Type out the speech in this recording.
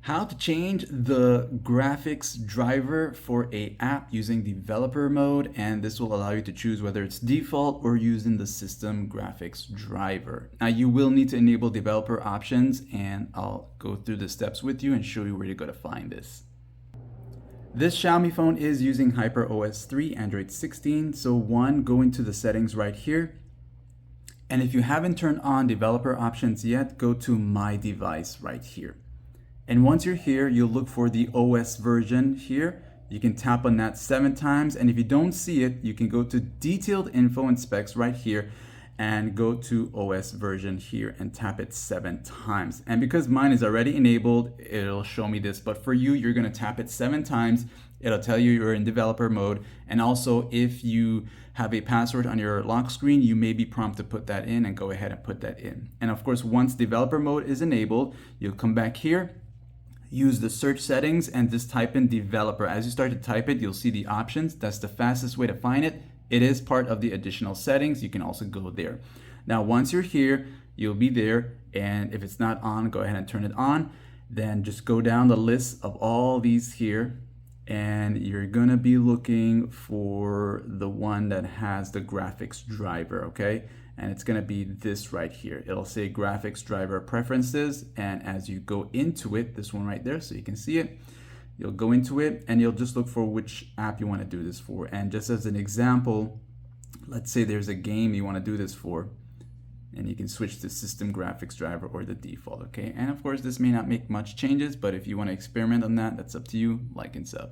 How to change the graphics driver for a app using developer mode, and this will allow you to choose whether it's default or using the system graphics driver. Now you will need to enable developer options, and I'll go through the steps with you and show you where to go to find this. This Xiaomi phone is using HyperOS 3 Android 16, so go into the settings right here. And if you haven't turned on developer options yet, go to My Device right here. And once you're here, you'll look for the OS version here. You can tap on that 7 times. And if you don't see it, you can go to Detailed Info and Specs right here and go to OS version here and tap it 7 times. And because mine is already enabled, it'll show me this. But for you, you're gonna tap it 7 times. It'll tell you you're in developer mode. And also, if you have a password on your lock screen, you may be prompted to put that in, and go ahead and put that in. And of course, once developer mode is enabled, you'll come back here, use the search settings, and just type in developer. As you start to type it, you'll see the options. That's the fastest way to find it. It is part of the additional settings. You can also go there. Now, once you're here, you'll be there. And if it's not on, go ahead and turn it on. Then just go down the list of all these here. And you're gonna be looking for the one that has the graphics driver, okay? And it's gonna be this right here. It'll say graphics driver preferences. And as you go into it, this one right there, so you can see it, you'll go into it and you'll just look for which app you wanna do this for. And just as an example, let's say there's a game you wanna do this for, and you can switch to system graphics driver or the default, okay? And of course, this may not make much changes, but if you wanna experiment on that, that's up to you. Like and sub.